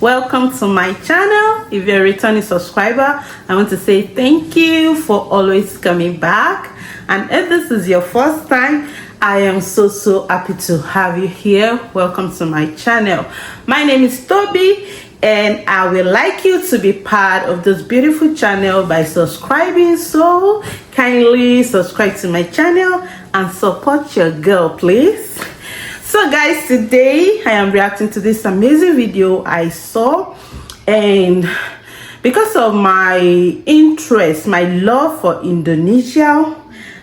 Welcome to my channel. If you're a returning subscriber, I want to say thank you for always coming back. And if this is your first time, I am so happy to have you here. Welcome to my channel. My name is Toby, and I would like you to be part of this beautiful channel by subscribing. So kindly subscribe to my channel and support your girl, please. So guys, today I am reacting to this amazing video I saw, and because of my interest, my love for Indonesia,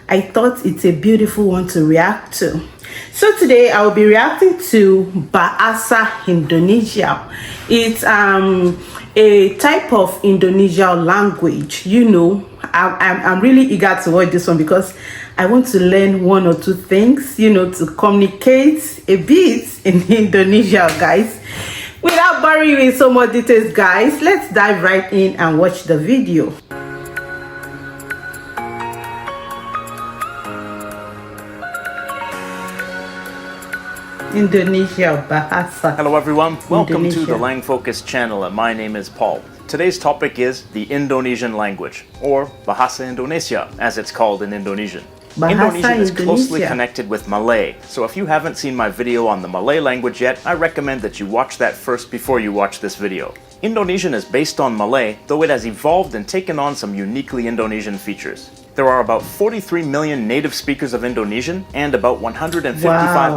I thought it's a beautiful one to react to. So today I will be reacting to Bahasa Indonesia. It's a type of Indonesian language. You know, I'm really eager to watch this one because I want to learn one or two things, you know, to communicate a bit in Indonesia, guys. Without boring you in so much details, guys, let's dive right in and watch the video. Indonesia Bahasa. Hello everyone, welcome Indonesia. to the Lang Focus channel, and my name is Paul. Today's topic is the Indonesian language, or Bahasa Indonesia as it's called in Indonesian. Bahasa Indonesian is closely Indonesia. connected with Malay, so if you haven't seen my video on the Malay language yet, I recommend that you watch that first before you watch this video. Indonesian is based on Malay, though it has evolved and taken on some uniquely Indonesian features. There are about 43 million native speakers of Indonesian and about 155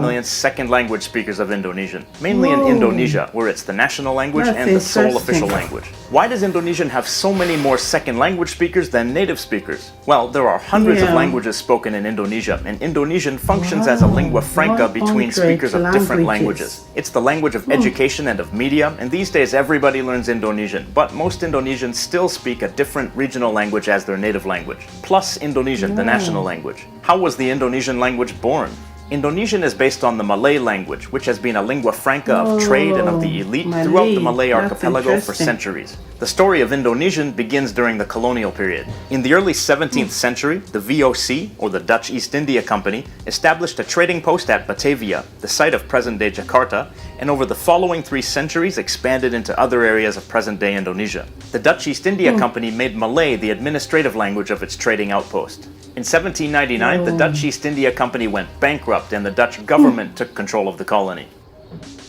million second language speakers of Indonesian, mainly in Indonesia, where it's the national language That's and the sole interesting. official language. Why does Indonesian have so many more second language speakers than native speakers? Well, there are hundreds of languages spoken in Indonesia, and Indonesian functions as a lingua franca between 100 speakers of different languages. languages. It's the language of education and of media, and these days everybody learns Indonesian, but most Indonesians still speak a different regional language as their native language, plus Indonesian, the national language. How was the Indonesian language born? Indonesian is based on the Malay language, which has been a lingua franca of trade and of the elite throughout the Malay That's archipelago for interesting. centuries. The story of Indonesian begins during the colonial period. In the early 17th century, the VOC, or the Dutch East India Company, established a trading post at Batavia, the site of present-day Jakarta, and over the following 3 centuries expanded into other areas of present-day Indonesia. The Dutch East India Company made Malay the administrative language of its trading outpost. In 1799, the Dutch East India Company went bankrupt and the Dutch government took control of the colony.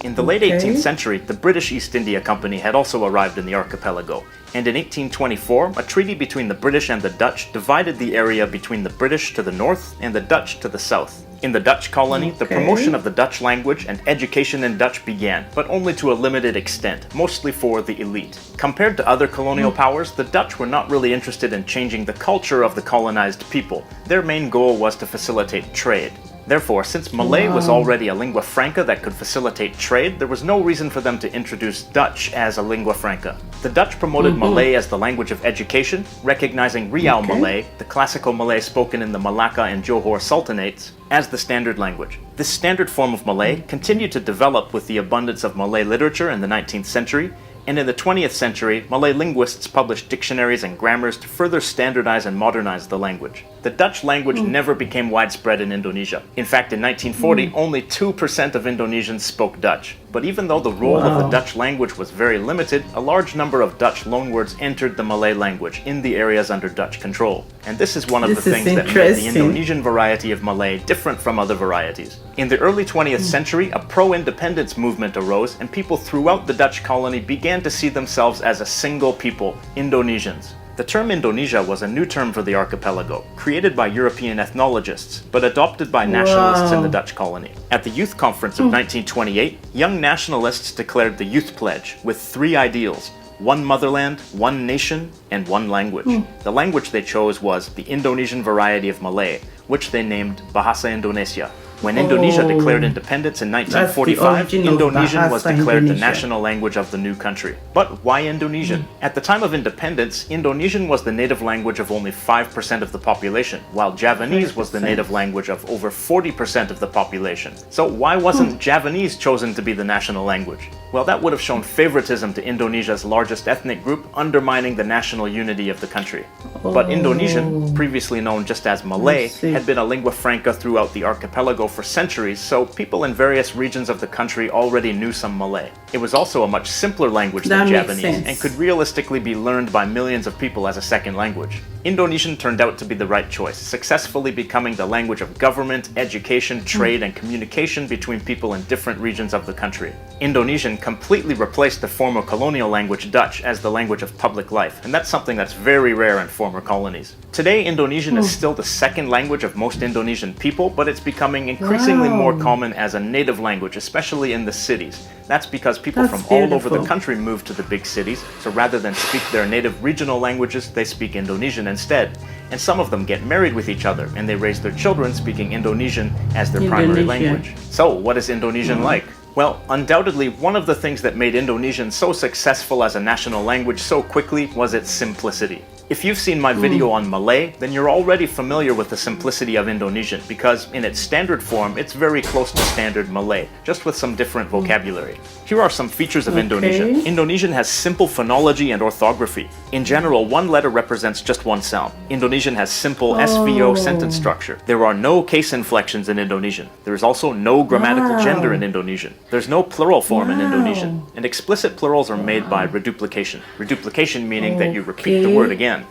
In the late 18th century, the British East India Company had also arrived in the archipelago, and in 1824, a treaty between the British and the Dutch divided the area between the British to the north and the Dutch to the south. In the Dutch colony, the promotion of the Dutch language and education in Dutch began, but only to a limited extent, mostly for the elite. Compared to other colonial powers, the Dutch were not really interested in changing the culture of the colonized people. Their main goal was to facilitate trade. Therefore, since Malay was already a lingua franca that could facilitate trade, there was no reason for them to introduce Dutch as a lingua franca. The Dutch promoted Malay as the language of education, recognizing Riau Malay, the classical Malay spoken in the Malacca and Johor Sultanates, as the standard language. This standard form of Malay continued to develop with the abundance of Malay literature in the 19th century, and in the 20th century, Malay linguists published dictionaries and grammars to further standardize and modernize the language. The Dutch language never became widespread in Indonesia. In fact, in 1940, only 2% of Indonesians spoke Dutch. But even though the role of the Dutch language was very limited, a large number of Dutch loanwords entered the Malay language in the areas under Dutch control. And this is one of the things that made the Indonesian variety of Malay different from other varieties. In the early 20th century, a pro-independence movement arose, and people throughout the Dutch colony began to see themselves as a single people, Indonesians. The term Indonesia was a new term for the archipelago, created by European ethnologists, but adopted by nationalists in the Dutch colony. At the Youth Conference of 1928, young nationalists declared the Youth Pledge with 3 ideals: one motherland, one nation, and one language. The language they chose was the Indonesian variety of Malay, which they named Bahasa Indonesia. When Indonesia declared independence in 1945, Indonesian was declared the national language of the new country. But why Indonesian? At the time of independence, Indonesian was the native language of only 5% of the population, while Javanese was the native language of over 40% of the population. So why wasn't Javanese chosen to be the national language? Well, that would have shown favoritism to Indonesia's largest ethnic group, undermining the national unity of the country. But Indonesian, previously known just as Malay, had been a lingua franca throughout the archipelago for centuries, so people in various regions of the country already knew some Malay. It was also a much simpler language than Japanese, and could realistically be learned by millions of people as a second language. Indonesian turned out to be the right choice, successfully becoming the language of government, education, trade, and communication between people in different regions of the country. Indonesian completely replaced the former colonial language Dutch as the language of public life, and that's something that's very rare in former colonies. Today, Indonesian is still the second language of most Indonesian people, but it's becoming increasingly more common as a native language, especially in the cities. That's because people from all over the country move to the big cities, so rather than speak their native regional languages, they speak Indonesian instead. And some of them get married with each other, and they raise their children speaking Indonesian as their primary language. So, what is Indonesian like? Well, undoubtedly, one of the things that made Indonesian so successful as a national language so quickly was its simplicity. If you've seen my video on Malay, then you're already familiar with the simplicity of Indonesian, because in its standard form, it's very close to standard Malay, just with some different vocabulary. Here are some features of Indonesian. Indonesian has simple phonology and orthography. In general, one letter represents just one sound. Indonesian has simple SVO sentence structure. There are no case inflections in Indonesian. There is also no grammatical gender in Indonesian. There's no plural form in Indonesian. And explicit plurals are made by reduplication. Reduplication meaning that you repeat the word again.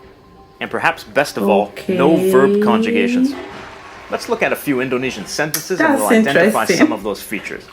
And perhaps best of all, no verb conjugations. Let's look at a few Indonesian sentences and we'll identify some of those features.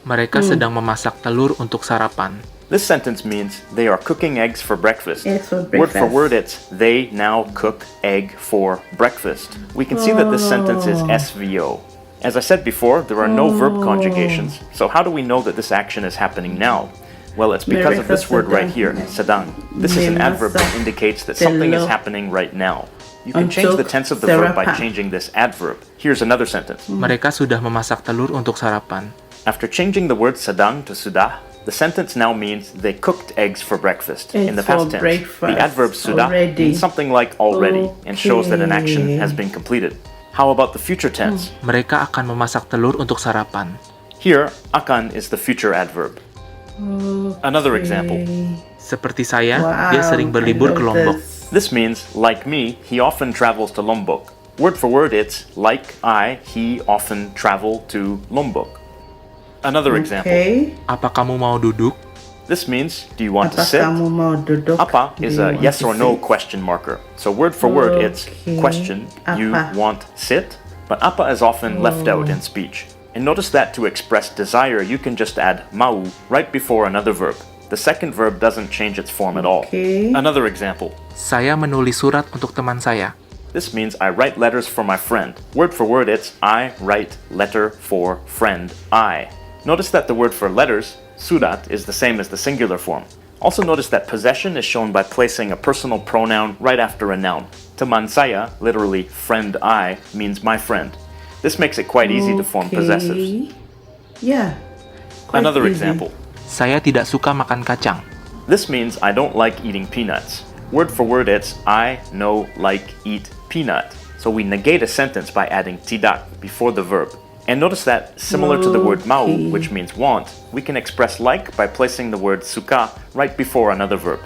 Mereka sedang memasak telur untuk sarapan. This sentence means they are cooking eggs for breakfast. Word for word, it's they now cook egg for breakfast. We can see that this sentence is SVO. As I said before, there are no verb conjugations. So how do we know that this action is happening now? Well, it's because of this word right here, sedang. This is an adverb that indicates that something is happening right now. You can change the tense of the verb by changing this adverb. Here's another sentence. Mereka sudah memasak telur untuk sarapan. After changing the word sedang to sudah, the sentence now means they cooked eggs for breakfast. In the past tense, the adverb sudah means something like already and shows that an action has been completed. How about the future tense? Mereka akan memasak telur untuk sarapan. Here, akan is the future adverb. Another example. Seperti saya, dia sering berlibur ke Lombok. This means, like me, he often travels to Lombok. Word for word, it's like I, he often travel to Lombok. Another example. Apa kamu mau duduk? This means, do you want to sit? Apa is a yes or no question marker. So word for word, it's question, you want sit. But apa is often left out in speech. And notice that to express desire, you can just add mau right before another verb. The second verb doesn't change its form at all. Another example. Saya menulis surat untuk teman saya. This means I write letters for my friend. Word for word, it's I write letter for friend I. Notice that the word for letters, surat, is the same as the singular form. Also notice that possession is shown by placing a personal pronoun right after a noun. Teman saya, literally friend I, means my friend. This makes it quite easy to form possessives. Yeah. Another example. Saya tidak suka makan kacang. This means I don't like eating peanuts. Word for word, it's I no like eat peanut. So we negate a sentence by adding tidak before the verb. And notice that, similar to the word mau, which means want, we can express like by placing the word suka right before another verb.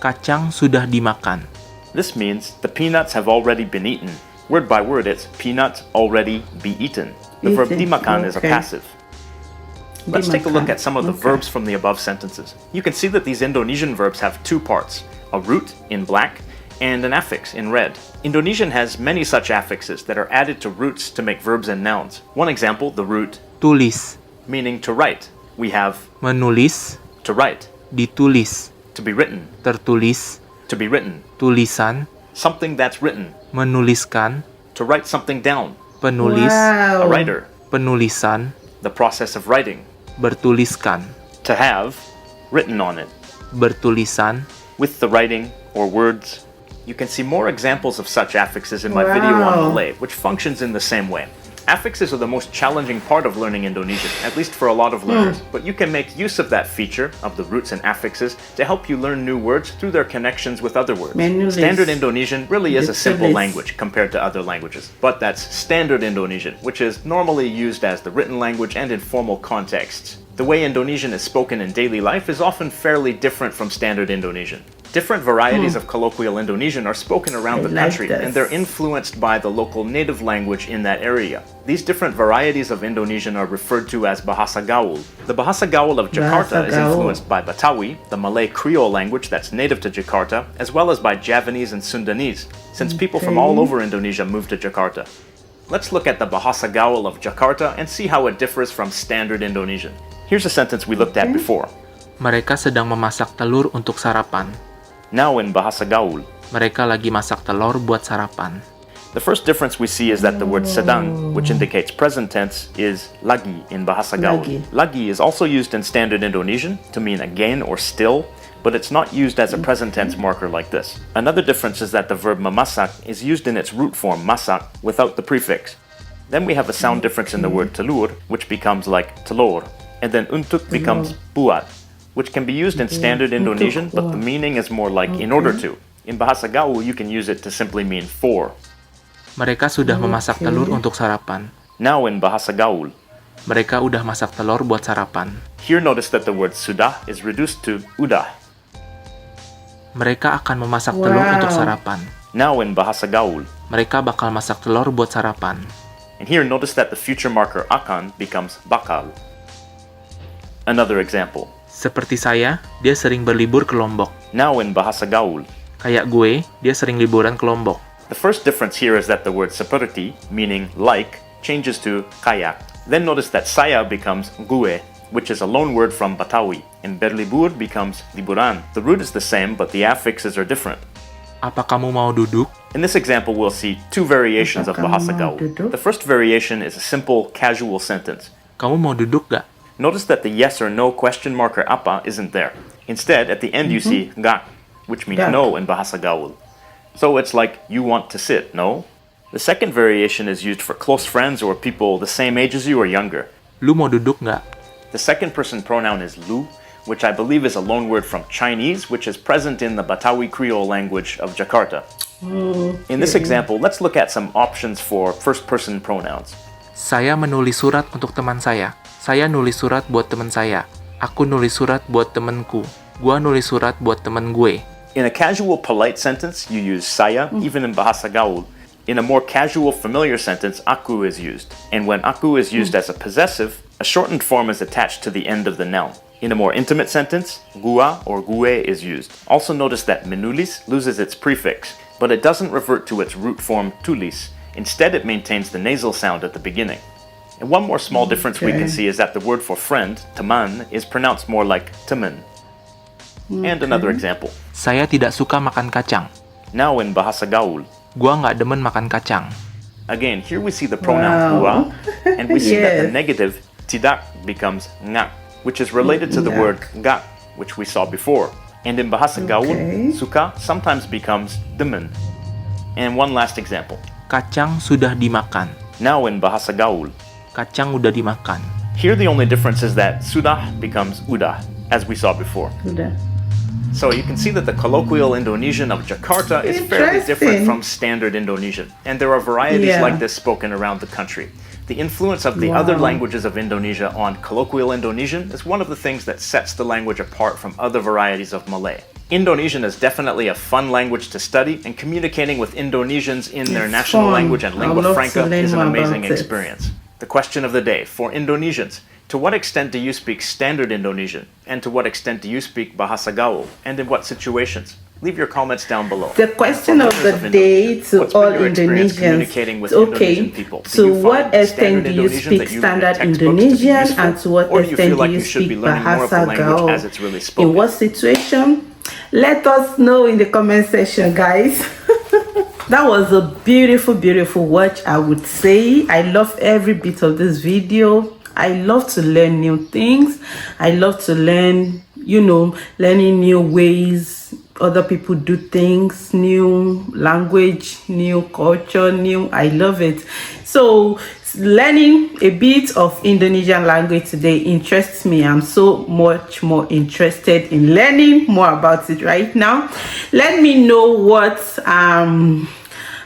Kacang sudah dimakan. This means the peanuts have already been eaten. Word by word, it's peanuts already be eaten. The verb dimakan is a passive. Let's take a look at some of the verbs from the above sentences. You can see that these Indonesian verbs have two parts, a root in black and an affix in red. Indonesian has many such affixes that are added to roots to make verbs and nouns. One example, the root Tulis. meaning to write. We have Menulis. to write, Ditulis. to be written, Tertulis. to be written, Tulisan. something that's written, Menuliskan. to write something down, Penulis. a writer, Penulisan. the process of writing, Bertuliskan. to have, written on it, Bertulisan. with the writing or words. You can see more examples of such affixes in my video on Malay, which functions in the same way. Affixes are the most challenging part of learning Indonesian, at least for a lot of learners, but you can make use of that feature of the roots and affixes to help you learn new words through their connections with other words. Standard Indonesian really is a simple language compared to other languages, but that's Standard Indonesian, which is normally used as the written language and in formal contexts. The way Indonesian is spoken in daily life is often fairly different from Standard Indonesian. Different varieties of colloquial Indonesian are spoken around the country, and they're influenced by the local native language in that area. These different varieties of Indonesian are referred to as Bahasa Gaul. The Bahasa Gaul of Jakarta is influenced by Betawi, the Malay Creole language that's native to Jakarta, as well as by Javanese and Sundanese, since people from all over Indonesia moved to Jakarta. Let's look at the Bahasa Gaul of Jakarta and see how it differs from Standard Indonesian. Here's a sentence we looked at before. Mereka sedang memasak telur untuk sarapan. Now in Bahasa Gaul, Mereka lagi masak telur buat sarapan. the first difference we see is that the word sedang, which indicates present tense, is lagi in Bahasa Gaul. Lagi is also used in Standard Indonesian to mean again or still, but it's not used as a present tense marker like this. Another difference is that the verb memasak is used in its root form masak without the prefix. Then we have a sound difference in the word telur, which becomes like telur, and then untuk becomes buat, which can be used in Standard Indonesian, but the meaning is more like in order to. In Bahasa Gaul, you can use it to simply mean for. Mereka sudah memasak telur untuk sarapan. Now in Bahasa Gaul, Mereka udah masak telur buat sarapan. here notice that the word sudah is reduced to udah. Mereka akan memasak telur untuk sarapan. Now in Bahasa Gaul, Mereka bakal masak telur buat sarapan. and here notice that the future marker akan becomes bakal. Another example. Seperti saya, dia sering berlibur ke Lombok. Now in Bahasa Gaul, Kayak gue, dia sering liburan ke Lombok. the first difference here is that the word seperti, meaning like, changes to kayak. Then notice that saya becomes gue, which is a loan word from Betawi, and berlibur becomes liburan. The root is the same, but the affixes are different. Apa kamu mau duduk? In this example, we'll see two variations of Bahasa Gaul. The first variation is a simple, casual sentence. Kamu mau duduk gak? Notice that the yes or no question marker apa isn't there. Instead, at the end you see gak, which means no in Bahasa Gaul. So it's like, you want to sit, no? The second variation is used for close friends or people the same age as you or younger. Lu mau duduk gak? The second person pronoun is lu, which I believe is a loan word from Chinese, which is present in the Betawi Creole language of Jakarta. In this example, let's look at some options for first person pronouns. Saya menulis surat untuk teman saya. Saya nulis surat buat teman saya. Aku nulis surat buat temanku. Gua nulis surat buat teman gue. In a casual, polite sentence, you use saya, even in Bahasa Gaul. In a more casual, familiar sentence, aku is used. And when aku is used as a possessive, a shortened form is attached to the end of the noun. In a more intimate sentence, gua or gue is used. Also notice that menulis loses its prefix, but it doesn't revert to its root form tulis. Instead, it maintains the nasal sound at the beginning. And one more small difference we can see is that the word for friend, teman, is pronounced more like teman. And another example. Saya tidak suka makan kacang. Now in Bahasa Gaul, Gua nggak demen makan kacang. again, here we see the pronoun gua, and we see that the negative tidak becomes ngak, which is related to the word gak, which we saw before. And in Bahasa Gaul, suka sometimes becomes demen. And one last example. Kacang sudah dimakan. Now in Bahasa Gaul, Kacang udah dimakan. here the only difference is that sudah becomes udah, as we saw before. So you can see that the colloquial Indonesian of Jakarta is fairly different from Standard Indonesian, and there are varieties like this spoken around the country. The influence of the other languages of Indonesia on colloquial Indonesian is one of the things that sets the language apart from other varieties of Malay. Indonesian is definitely a fun language to study, and communicating with Indonesians in their national language and lingua franca is an amazing experience. The question of the day for Indonesians: to what extent do you speak Standard Indonesian? And to what extent do you speak Bahasa Gaul? And in what situations? Leave your comments down below. The question of the day to all Indonesians, okay, to what extent do you speak Standard Indonesian, and to what extent do you speak Bahasa Gaul? In what situation? Let us know in the comment section, guys. That was a beautiful, beautiful watch, I would say. I love every bit of this video. I love to learn new things. I love to learn, learning new ways other people do things, new language, new culture, I love it. So learning a bit of Indonesian language today interests me. I'm so much more interested in learning more about it right now. Let me know what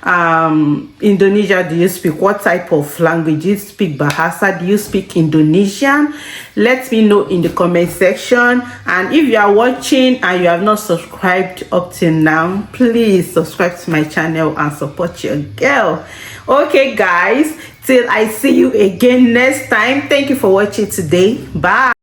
Indonesia do you speak? What type of language? Do you speak Bahasa? Do you speak Indonesian? Let me know in the comment section. And if you are watching and you have not subscribed up till now, please subscribe to my channel and support your girl. Okay guys, till I see you again next time. Thank you for watching today. Bye.